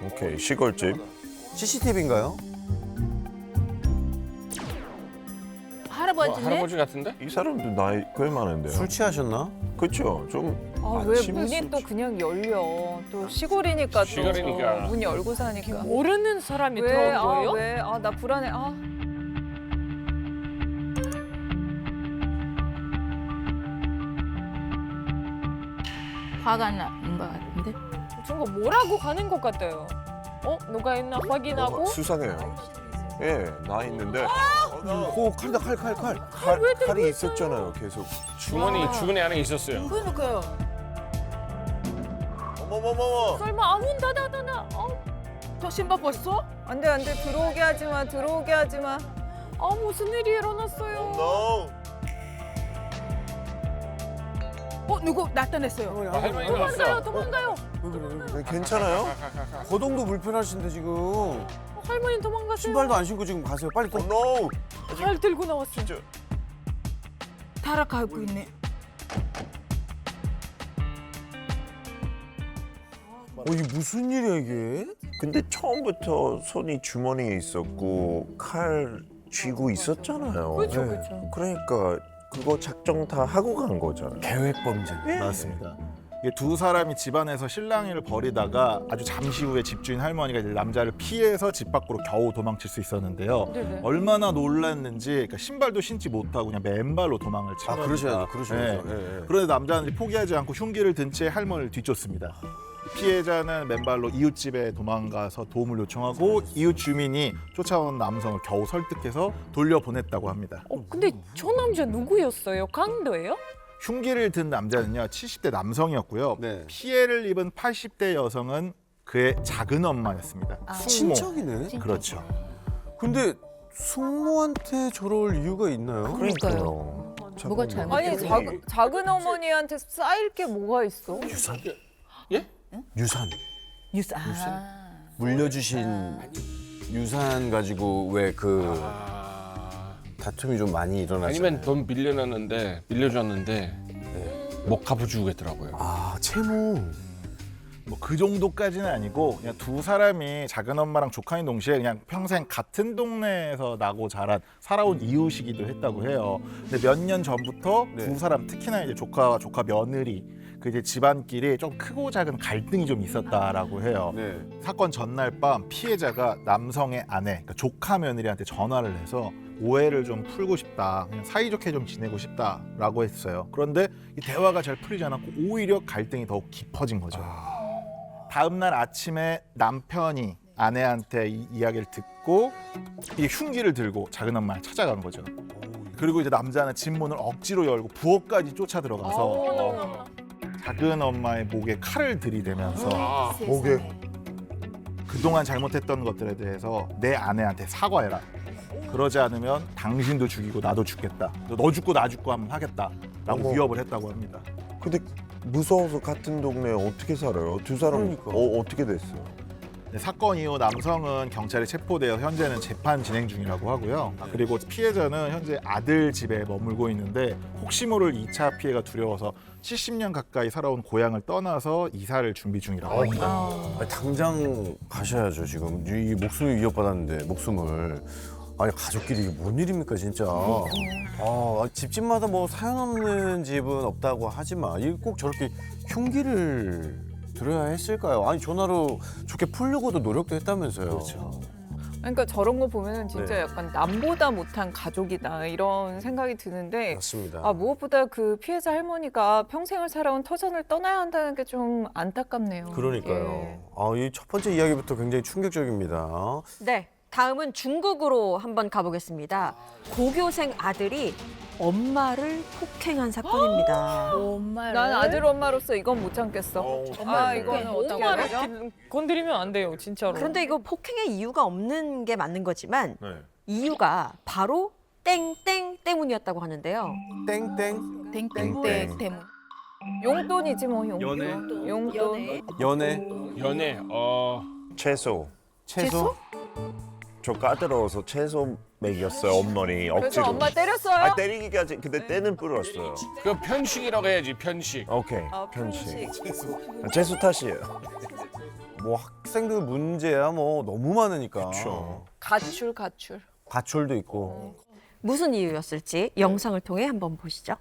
오케이, 시골집. CCTV인가요? 할아버지네? 할아버지 같은데? 이 사람도 나이 꽤 많은데요. 술 취하셨나? 그렇죠. 좀 왜 아침에 문이 술 또 그냥 열려? 또 시골이니까 시골이니까. 또 문 열고 사니까. 모르는 사람이 왜? 들어온 거예요? 왜? 나 불안해. 화가 난 것 같은데? 저거 뭐라고 가는 것 같아요. 누가 있나 확인하고. 수상해요. 예, 나 있는데 오, 칼다, 칼. 칼이 있었잖아요. 계속. 주머니 안에 있었어요. 그러니까요. 어머머머머. 설마 문 닫아. 저 신발 벗어? 안 돼. 들어오게 하지 마. 무슨 일이 일어났어요? No. 누구 나타냈어요? 할머니 왔어. 도망가요. 괜찮아요? 거동도 불편하신데 지금. 할머니 도망가세요. 신발도 안 신고 지금 가세요. 빨리 또. No. 칼 들고 나왔어. 진짜. 타락하고 있네. 이게 무슨 일이야 이게? 근데 처음부터 손이 주머니에 있었고 칼 쥐고 있었잖아요. 그렇죠. 그러니까 그거 작정 다 하고 간 거잖아요. 계획 범죄. 맞습니다. 이게 두 사람이 집안에서 실랑이를 벌이다가 아주 잠시 후에 집주인 할머니가 이제 남자를 피해서 집 밖으로 겨우 도망칠 수 있었는데요. 네네. 얼마나 놀랐는지 그러니까 신발도 신지 못하고 그냥 맨발로 도망을 친 겁니다. 그러셔야죠. 네. 예. 그런데 남자는 이제 포기하지 않고 흉기를 든 채 할머니를 뒤쫓습니다. 피해자는 맨발로 이웃집에 도망가서 도움을 요청하고 이웃 주민이 쫓아온 남성을 겨우 설득해서 돌려보냈다고 합니다. 근데 저 남자 누구였어요? 강도예요? 흉기를 든 남자는요 70대 남성이었고요. 네. 피해를 입은 80대 여성은 그의 작은 엄마였습니다. 숙모. 친척이네. 그렇죠. 근데 숙모한테 저럴 이유가 있나요? 그러니까요. 뭐가 잘못- 아니 작은 어머니한테 쌓일 게 뭐가 있어? 유산. 예? 유산. 유산. 물려주신 유산 가지고 왜 그 다툼이 좀 많이 일어나죠. 아니면 돈 빌려줬는데 못 갚아주겠더라고요. 채무. 뭐 그 정도까지는 아니고 그냥 두 사람이 작은 엄마랑 조카인 동시에 그냥 평생 같은 동네에서 나고 자란 살아온 이웃이기도 했다고 해요. 근데 몇 년 전부터 네. 두 사람 특히나 이제 조카와 조카 며느리 그 이제 집안끼리 좀 크고 작은 갈등이 좀 있었다라고 해요. 네. 사건 전날 밤 피해자가 남성의 아내, 그러니까 조카 며느리한테 전화를 해서 오해를 좀 풀고 싶다, 그냥 사이좋게 좀 지내고 싶다라고 했어요. 그런데 이 대화가 잘 풀리지 않았고 오히려 갈등이 더욱 깊어진 거죠. 다음 날 아침에 남편이 아내한테 이 이야기를 듣고 이 흉기를 들고 작은 엄마를 찾아간 거죠. 그리고 이제 남자는 집 문을 억지로 열고 부엌까지 쫓아 들어가서 작은 엄마의 목에 칼을 들이대면서 목에 그동안 잘못했던 것들에 대해서 내 아내한테 사과해라. 그러지 않으면 당신도 죽이고 나도 죽겠다. 너 죽고 나 죽고 하면 하겠다라고 어머. 위협을 했다고 합니다. 근데 무서워서 같은 동네에 어떻게 살아요? 두 사람 그러니까. 어떻게 됐어요? 네, 사건 이후 남성은 경찰에 체포되어 현재는 재판 진행 중이라고 하고요. 그리고 피해자는 현재 아들 집에 머물고 있는데 혹시 모를 2차 피해가 두려워서 70년 가까이 살아온 고향을 떠나서 이사를 준비 중이라고 합니다. 당장 가셔야죠 지금. 이 목숨이 위협받았는데 목숨을. 아니 가족끼리 이게 뭔 일입니까 진짜. 집집마다 뭐 사연 없는 집은 없다고 하지만 이게 꼭 저렇게 흉기를 들어야 했을까요? 아니 전화로 좋게 풀려고도 노력도 했다면서요. 그렇죠. 그러니까 저런 거 보면은 진짜 네. 약간 남보다 못한 가족이다 이런 생각이 드는데 맞습니다. 무엇보다 그 피해자 할머니가 평생을 살아온 터전을 떠나야 한다는 게 좀 안타깝네요. 그러니까요. 예. 이 첫 번째 이야기부터 굉장히 충격적입니다. 네, 다음은 중국으로 한번 가보겠습니다. 고교생 아들이 엄마를 폭행한 사건입니다. 엄마를. 난 아들 엄마로서 이건 못 참겠어. 이거는 어떻게 해야 엄마를 되죠? 건드리면 안 돼요, 진짜로. 그런데 이거 폭행의 이유가 없는 게 맞는 거지만 네. 이유가 바로 땡땡 때문이었다고 하는데요. 땡땡 땡땡땡 때문. 용돈이지 뭐 용돈. 용돈. 연애 채소. 채소? 저 까다로워서 채소 먹였어요 어머니 그래서 억지로. 엄마 때렸어요? 때리기까지 근데 때는 뿌렸어요. 그 편식이라고 해야지 편식. 오케이. 편식. 채소 탓이에요. 뭐 학생들 문제야 뭐 너무 많으니까. 그쵸. 가출. 가출도 있고. 무슨 이유였을지 영상을 통해 한번 보시죠.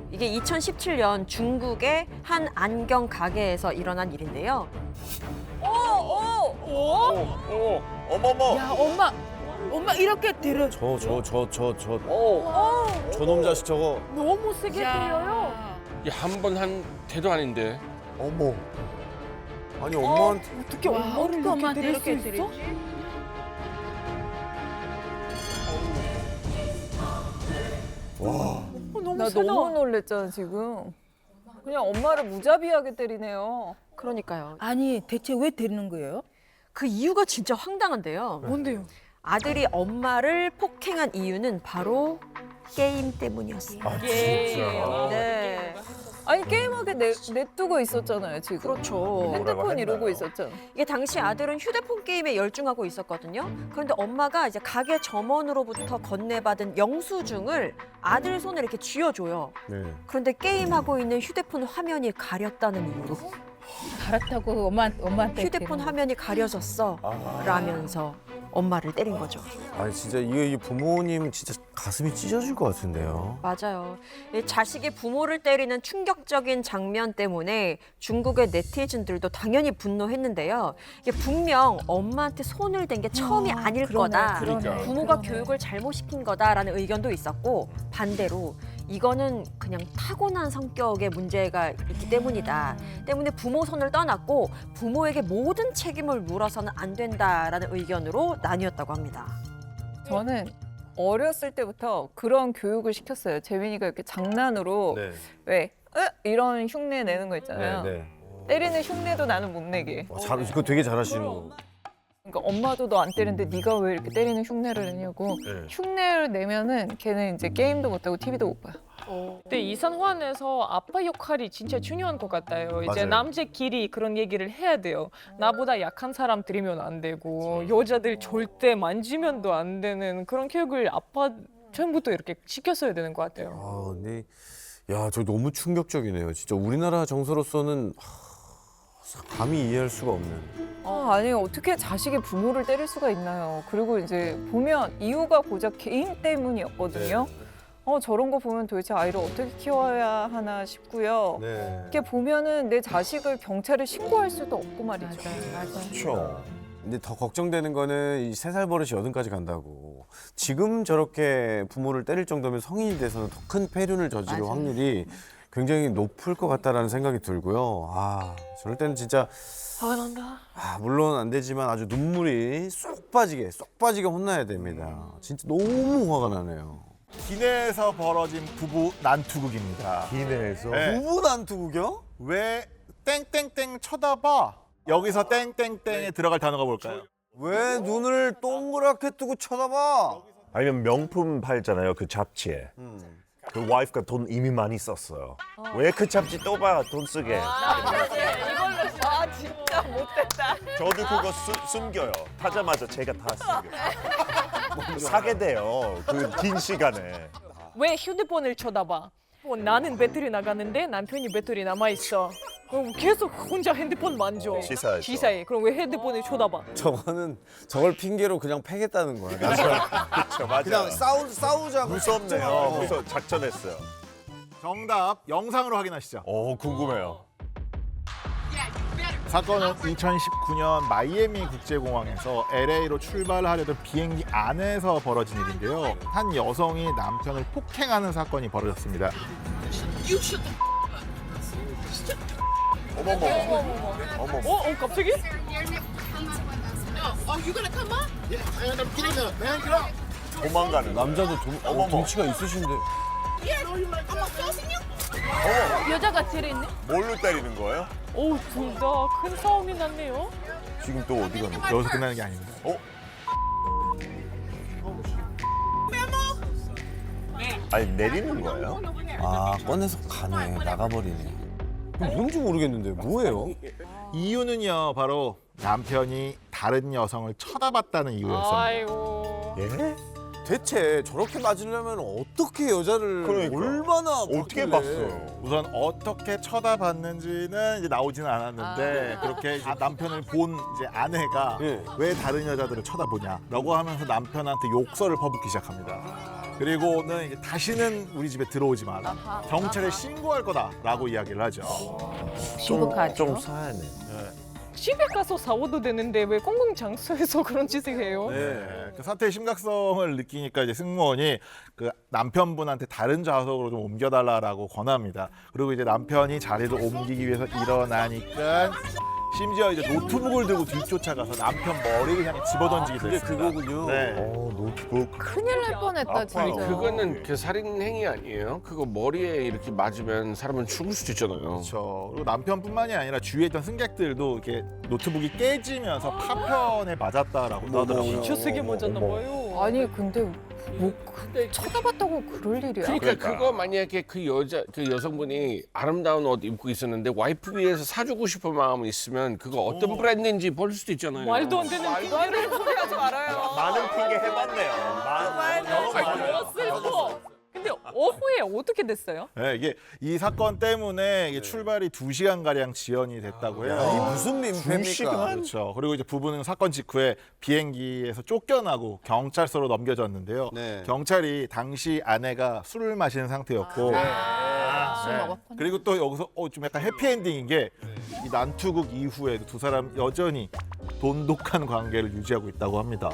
이게 2017년 중국의 한 안경 가게에서 일어난 일인데요. 어머머. 야 엄마 이렇게 들어. 저놈 자식 저거. 너무 세게 때려요. 한 번 한 태도 아닌데. 어머. 아니 엄마한테 어떻게 엄마를 이렇게 엄마한테 때릴 수 이렇게 있어? 나 너무 놀랬잖아 지금. 그냥 엄마를 무자비하게 때리네요. 그러니까요. 아니 대체 왜 때리는 거예요? 그 이유가 진짜 황당한데요. 뭔데요? 아들이 엄마를 폭행한 이유는 바로 게임 때문이었어요. 게임. 네. 아니 게임하게 냅두고 있었잖아요 지금. 그렇죠. 핸드폰 이러고 있었잖아. 이게 당시 아들은 휴대폰 게임에 열중하고 있었거든요. 그런데 엄마가 이제 가게 점원으로부터 건네받은 영수증을 아들 손에 이렇게 쥐어줘요. 네. 그런데 게임하고 있는 휴대폰 화면이 가렸다는 이유로 갈았다고 엄마한테 휴대폰 화면이 가려졌어 라면서 엄마를 때린 거죠. 아니 진짜 이 부모님 진짜 가슴이 찢어질 것 같은데요. 맞아요. 이 자식이 부모를 때리는 충격적인 장면 때문에 중국의 네티즌들도 당연히 분노했는데요. 이게 분명 엄마한테 손을 댄 게 처음이 아닐 거다. 부모가 교육을 잘못 시킨 거다라는 의견도 있었고 반대로 이거는 그냥 타고난 성격의 문제가 있기 때문이다. 때문에 부모 손을 떠났고 부모에게 모든 책임을 물어서는 안 된다라는 의견으로 나뉘었다고 합니다. 저는 어렸을 때부터 그런 교육을 시켰어요. 재민이가 이렇게 장난으로 네. 왜 이런 흉내 내는 거 있잖아요. 네. 때리는 흉내도 나는 못 내게. 그거 되게 잘하시는 거. 그러니까 엄마도 너 안 때리는데 네가 왜 이렇게 때리는 흉내를 내냐고. 네. 흉내를 내면은 걔는 이제 게임도 못 하고 TV도 못 봐요. 근데 이 상황에서 아빠 역할이 진짜 중요한 것 같아요. 이제 맞아요. 남자끼리 그런 얘기를 해야 돼요. 나보다 약한 사람 들이면 안 되고 여자들 절대 만지면도 안 되는 그런 교육을 아빠 처음부터 이렇게 시켰어야 되는 것 같아요. 아, 근데 야, 저 너무 충격적이네요. 진짜 우리나라 정서로서는 감히 이해할 수가 없는. 아니 어떻게 자식이 부모를 때릴 수가 있나요? 그리고 이제 보면 이유가 고작 개인 때문이었거든요. 저런 거 보면 도대체 아이를 어떻게 키워야 하나 싶고요. 네. 이렇게 보면은 내 자식을 경찰에 신고할 수도 없고 말이죠. 그렇죠. 근데 더 걱정되는 거는 이 3살 버릇이 8까지 간다고. 지금 저렇게 부모를 때릴 정도면 성인이 돼서는 더 큰 폐륜을 저지를 확률이 굉장히 높을 것 같다라는 생각이 들고요. 아, 저럴 때는 진짜 화가 난다. 물론 안 되지만 아주 눈물이 쏙 빠지게 혼나야 됩니다. 진짜 너무 화가 나네요. 기내에서 벌어진 부부 난투극입니다. 기내에서. 네. 부부 난투극이요? 왜 땡땡땡 쳐다봐? 여기서 땡땡땡에 들어갈 단어가 뭘까요? 왜 눈을 동그랗게 뜨고 쳐다봐? 아니면 명품 팔잖아요, 그 잡지에. 그 와이프가 돈 이미 많이 썼어요. 왜 그 잡지 또 봐, 돈 쓰게. 아 진짜 못됐다. 저도 그거 숨겨요. 타자마자 제가 다 숨겨요. 사게 돼요, 그 긴 시간에. 왜 휴대폰을 쳐다봐? 나는 배터리 나가는데 남편이 배터리 남아 있어. 그럼 계속 혼자 핸드폰 만져. 시사해서. 시사해. 그럼 왜 핸드폰을 쳐다봐? 저걸 핑계로 그냥 패겠다는 거야. 그렇죠, 맞아요. 그냥 싸우자고. 무섭네요. 작전했어요. 정답 영상으로 확인하시죠. 궁금해요. 사건은 2019년 마이애미 국제공항에서 LA로 출발하려던 비행기 안에서 벌어진 일인데요. 한 여성이 남편을 폭행하는 사건이 벌어졌습니다. 갑자기? 도망가는. 남자도 덩치가 있으신데. 여자가 때렸네. 뭘로 때리는 거예요? 둘 다 큰 싸움이 났네요. 지금 또 어디 가는 거예요? 여기서 끝나는 게 아닙니다. 아니, 내리는 거예요? 아, 꺼내서 가네. 나가버리네. 뭔지 모르겠는데 뭐예요? 이유는요, 바로 남편이 다른 여성을 쳐다봤다는 이유였습니다. 아이고. 예? 대체 저렇게 맞으려면 어떻게 여자를 그러니까. 얼마나 어떻게 봤길래. 봤어요? 우선 어떻게 쳐다봤는지는 이제 나오지는 않았는데 그렇게 남편을 본 이제 아내가 예. 왜 다른 여자들을 쳐다보냐라고 하면서 남편한테 욕설을 퍼붓기 시작합니다. 그리고는 이제 다시는 우리 집에 들어오지 마라. 경찰에 신고할 거다라고 이야기를 하죠. 시급하죠. 좀 사야네. 집에 가서 사워도 되는데 왜 공공 장소에서 그런 짓을 해요? 네, 그 사태의 심각성을 느끼니까 이제 승무원이 그 남편분한테 다른 좌석으로 좀 옮겨달라라고 권합니다. 그리고 이제 남편이 자리를 옮기기 위해서 일어나니까 심지어 이제 노트북을 들고 뒤쫓아가서 남편 머리를 향해 집어던지기도 그게 했습니다. 그거군요. 네. 노트북. 큰일 날 뻔했다 아파요. 진짜. 아니 그거는 그 살인 행위 아니에요? 그거 머리에 이렇게 맞으면 사람은 죽을 수도 있잖아요. 그렇죠. 그리고 남편뿐만이 아니라 주위에 있던 승객들도 이렇게 노트북이 깨지면서 파편에 맞았다라고 하더라고요. 저 세게 맞았나 봐요. 아니 근데 뭐 쳐다봤다고 그럴 일이야? 그러니까 그거 만약에 그 여성분이 아름다운 옷 입고 있었는데 와이프 위해서 사주고 싶은 마음이 있으면 그거 어떤 브랜드인지 볼 수도 있잖아요. 말도 안 되는 핑계를 소리 하지 말아요. 많은 핑계 해봤네요. 너무 슬퍼. 근데 오후에 어떻게 됐어요? 네, 이게 이 사건 때문에 이게 출발이 2시간 가량 지연이 됐다고 해요. 이 무슨 민폐입니까? 그렇죠. 그리고 이제 부부는 사건 직후에 비행기에서 쫓겨나고 경찰서로 넘겨졌는데요. 네. 경찰이 당시 아내가 술을 마시는 상태였고 술 네. 먹었구나. 그리고 또 여기서 좀 약간 해피엔딩인 게 이 난투극 이후에도 두 사람 여전히 돈독한 관계를 유지하고 있다고 합니다.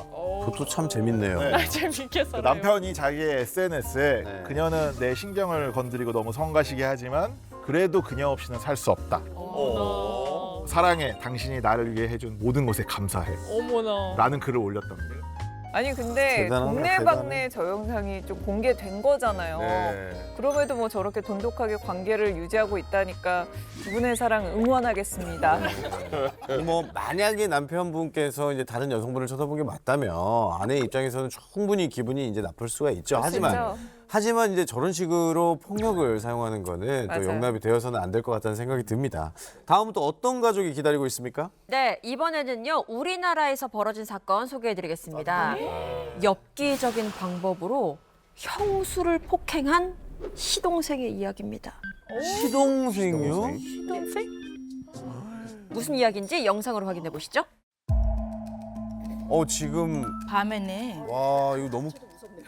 그것도 참 재밌네요. 네. 아, 재밌겠어. 남편이 자기의 SNS에 네. 그녀는 내 신경을 건드리고 너무 성가시게 하지만 그래도 그녀 없이는 살 수 없다. 사랑해, 당신이 나를 위해 해준 모든 것에 감사해. 어머나. 라는 글을 올렸답니다. 아니 근데 대단하다, 동네방네 저 영상이 좀 공개된 거잖아요. 네. 그럼에도 뭐 저렇게 돈독하게 관계를 유지하고 있다니까 두 분의 사랑 응원하겠습니다. 뭐 만약에 남편분께서 이제 다른 여성분을 쳐다본 게 맞다면 아내의 입장에서는 충분히 기분이 이제 나쁠 수가 있죠. 하지만 이제 저런 식으로 폭력을 사용하는 거는 또 맞아요. 용납이 되어서는 안 될 것 같다는 생각이 듭니다. 다음은 또 어떤 가족이 기다리고 있습니까? 네, 이번에는요. 우리나라에서 벌어진 사건 소개해드리겠습니다. 엽기적인 방법으로 형수를 폭행한 시동생의 이야기입니다. 시동생이요? 시동생? 무슨 이야기인지 영상으로 확인해 보시죠. 지금 밤에네. 와 이거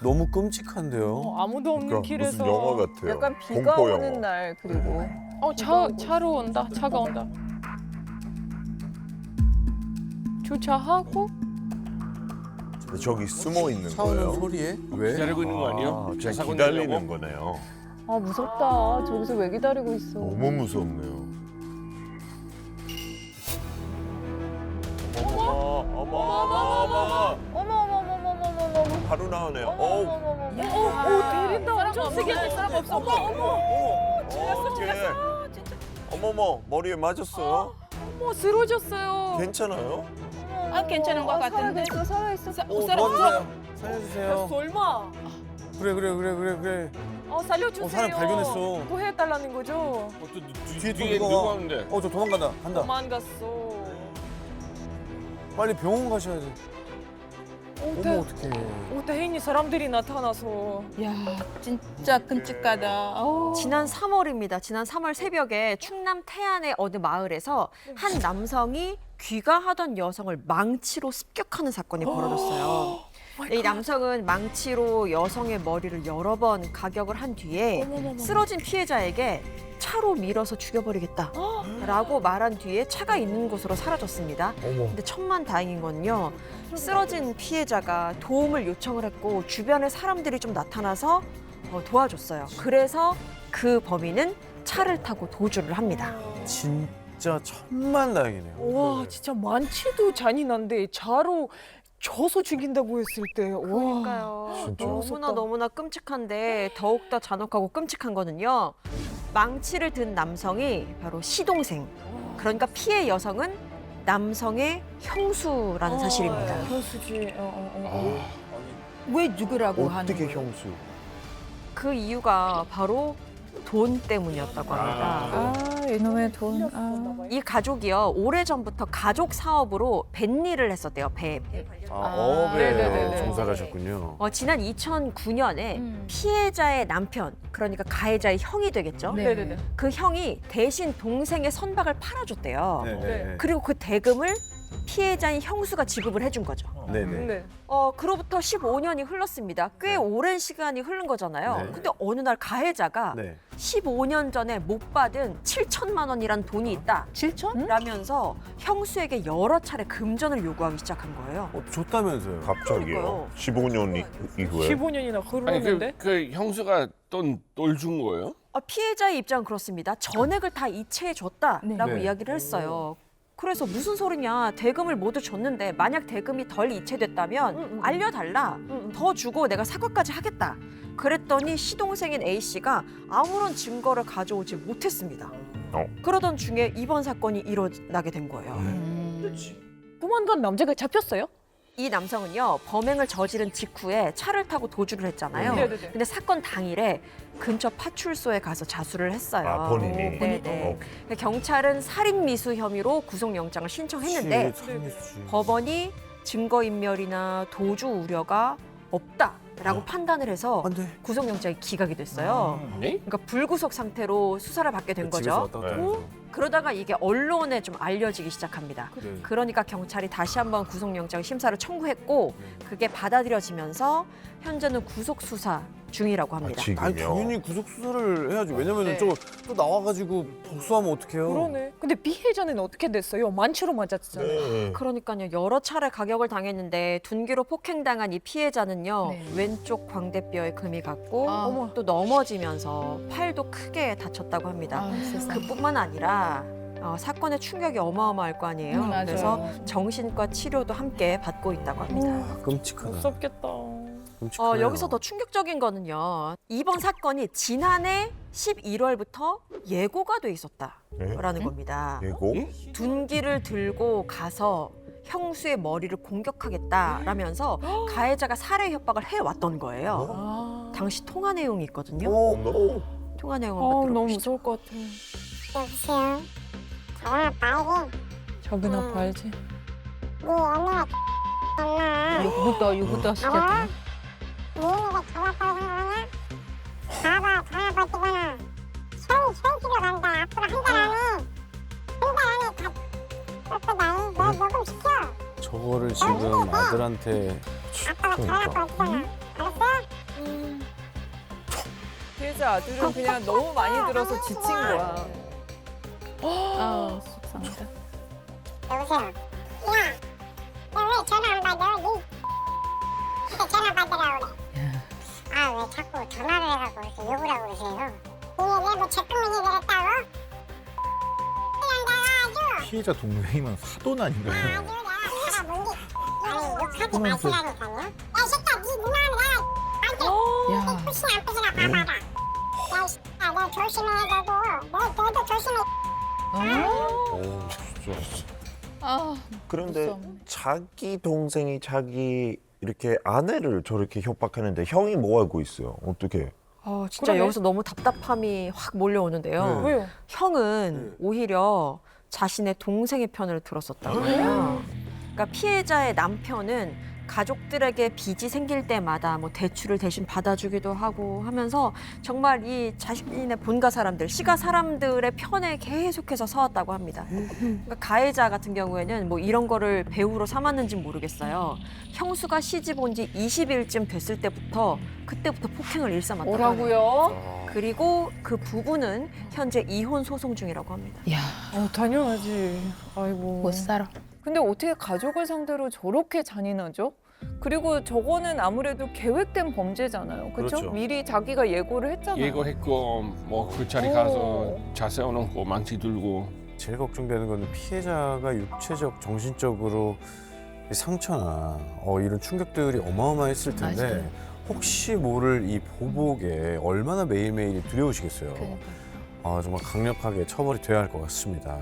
너무 끔찍한데요. 아무도 없는 길에서. 무슨 영화 같아요. 약간 비가 공포 오는 영화. 날 그리고 차로 온다. 차가 온다. 주차하고 근데 저기 숨어 있는 차오는 거예요. 소리에 왜? 기다리고 있는 거 아니에요? 그냥 사고 기다리는 내려고? 거네요. 아 무섭다. 저기서 왜 기다리고 있어? 너무 무섭네요. 어머. 어머머머머머머머. 바로 나오네요. 때린다. 엄청 세게 할 사람 없어. 어떡해. 어머머, 머리에 맞았어요? 쓰러졌어요. 괜찮아요? 아 괜찮은 것 같은데. 살아있어. 살았어? 살려주세요. 설마. 그래. 살려주세요. 사람 발견했어. 구해달라는 거죠? 뒤에 누가 오는데? 저 도망간다. 간다. 도망갔어. 빨리 병원 가셔야지. 어머 어떡해. 다행히 사람들이 나타나서. 야 진짜 끔찍하다. 아우. 지난 3월입니다. 지난 3월 새벽에 충남 태안의 어느 마을에서 한 남성이 귀가하던 여성을 망치로 습격하는 사건이 벌어졌어요. 이 남성은 망치로 여성의 머리를 여러 번 가격을 한 뒤에 쓰러진 피해자에게 차로 밀어서 죽여버리겠다라고 말한 뒤에 차가 있는 곳으로 사라졌습니다. 근데 천만다행인 건요. 쓰러진 피해자가 도움을 요청을 했고 주변에 사람들이 좀 나타나서 도와줬어요. 그래서 그 범인은 차를 타고 도주를 합니다. 진짜 천만다행이네요. 와 진짜 많지도 잔인한데 차로 쳐서 죽인다고 했을 때. 와. 그러니까요. 무섭다. 너무나 끔찍한데 더욱더 잔혹하고 끔찍한 거는요. 망치를 든 남성이 바로 시동생. 그러니까 피해 여성은 남성의 형수라는 사실입니다. 현수지. 왜 죽으라고 하는 어떻게 거예요? 형수? 그 이유가 바로 돈 때문이었다고 합니다. 아, 이놈의 돈. 아. 이 가족이요, 오래전부터 가족 사업으로 뱃일을 했었대요. 배. 어업에 네네네네. 종사를 하셨군요. 지난 2009년에 피해자의 남편, 그러니까 가해자의 형이 되겠죠. 네네네. 그 형이 대신 동생의 선박을 팔아줬대요. 네네. 그리고 그 대금을 피해자인 형수가 지급을 해준 거죠. 네네. 네. 그로부터 15년이 흘렀습니다. 꽤 오랜 시간이 흐른 거잖아요. 네. 근데 어느 날 가해자가 네. 15년 전에 못 받은 7천만 원이란 돈이 있다. 7천? 라면서 형수에게 여러 차례 금전을 요구하기 시작한 거예요. 줬다면서요. 갑자기요? 그러니까요. 15년 이후에? 15년이나 아니 흐르는데? 그 형수가 돈 준 거예요? 피해자의 입장은 그렇습니다. 전액을 다 이체해 줬다라고 네. 이야기를 했어요. 그래서 무슨 소리냐, 대금을 모두 줬는데 만약 대금이 덜 이체됐다면 알려달라, 더 주고 내가 사과까지 하겠다. 그랬더니 시동생인 A씨가 아무런 증거를 가져오지 못했습니다. 그러던 중에 이번 사건이 일어나게 된 거예요. 도망간 남자가 잡혔어요? 이 남성은요, 범행을 저지른 직후에 차를 타고 도주를 했잖아요. 네네네. 근데 사건 당일에 근처 파출소에 가서 자수를 했어요. 아, 본인이? 네네. 경찰은 살인 미수 혐의로 구속영장을 신청했는데 법원이 증거인멸이나 도주 우려가 없다라고 판단을 해서 안 돼. 구속영장이 기각이 됐어요. 네? 그러니까 불구속 상태로 수사를 받게 된 집에서 거죠. 왔다 갔다 하면서. 그러다가 이게 언론에 좀 알려지기 시작합니다. 네. 그러니까 경찰이 다시 한번 구속영장 심사를 청구했고 그게 받아들여지면서 현재는 구속 수사 중이라고 합니다. 아니 지금요? 당연히 구속 수사를 해야죠. 왜냐면 네. 또 나와가지고 복수하면 어떡해요? 그러네. 근데 피해자는 어떻게 됐어요? 만치로 맞았잖아요. 네. 그러니까요, 여러 차례 가격을 당했는데 둔기로 폭행당한 이 피해자는요, 네. 왼쪽 광대뼈에 금이 갔고 아. 또 넘어지면서 팔도 크게 다쳤다고 합니다. 아, 세상에. 그뿐만 아니라 사건의 충격이 어마어마할 거 아니에요. 맞아요. 그래서 정신과 치료도 함께 받고 있다고 합니다. 끔찍하다. 무섭겠다. 끔찍하네요. 여기서 더 충격적인 거는요, 이번 사건이 지난해 11월부터 예고가 돼 있었다라는 네? 겁니다. 예고? 둔기를 들고 가서 형수의 머리를 공격하겠다라면서 가해자가 살해 협박을 해왔던 거예요. 아, 당시 통화 내용이 있거든요. 오. 통화 내용 한번 너무 들어보시죠. 무서울 것 같아. 여보세요? 전화 빨리. 작은 아빠 알지? 네 언니가 엄마. 이거부터 시작해. 미인이가 전화 빨리 하냐? 봐봐 전화 받기거나. 현실로 간다. 앞으로 한 달 안에. 한 달 안에 다 떴거든. 너 녹음시켜. 저거를 지금 아들한테 아빠가 전화 받기거나. 알았어? 피해자 아들은 그냥 너무 많이 들어서 지친 거야. 아, 속상하다. 여보세요? 야, 너 왜 전화 안 받아? 니 진짜 전화 받으라 그래. 아, 왜 자꾸 전화를 해갖고 이렇게 욕을 하고 그러세요? 니네 내뭐 적금이 들었다고? 그냥 아주 피해자 동생이면 사돈 아닌가요? 아주 내가 살아본 게 아니 욕하지 마시라니까요. 야, 이 새끼야, 니 누나는 나한테 야. 푸시나 안 푸시나 봐봐라. 야, 이 새끼야, 너 조심해야 되고 너도 조심해. 오, 진짜. 아, 그런데 무섭네. 자기 동생이 자기 이렇게 아내를 저렇게 협박하는데 형이 뭐 하고 있어요? 어떻게? 진짜 그러네. 여기서 너무 답답함이 확 몰려오는데요. 네. 왜요? 형은 오히려 자신의 동생의 편을 들었었다고 해요. 그러니까 피해자의 남편은 가족들에게 빚이 생길 때마다 뭐 대출을 대신 받아주기도 하고 하면서 정말 이 자신의 본가 사람들, 시가 사람들의 편에 계속해서 서왔다고 합니다. 그러니까 가해자 같은 경우에는 뭐 이런 거를 배우로 삼았는지 모르겠어요. 형수가 시집 온 지 20일쯤 됐을 때부터 그때부터 폭행을 일삼았다고 하네요. 뭐라고요? 그리고 그 부부는 현재 이혼 소송 중이라고 합니다. 야, 당연하지. 아이고. 못 살아. 근데 어떻게 가족을 상대로 저렇게 잔인하죠? 그리고 저거는 아무래도 계획된 범죄잖아요. 그렇죠? 그렇죠. 미리 자기가 예고를 했잖아요. 예고했고 뭐 그 자리 가서 자세 어놓고 망치 들고 제일 걱정되는 건 피해자가 육체적, 정신적으로 이 상처나 이런 충격들이 어마어마했을 텐데 맞아요. 혹시 모를 이 보복에 얼마나 매일매일이 두려우시겠어요. 그러니까. 정말 강력하게 처벌이 돼야 할 것 같습니다.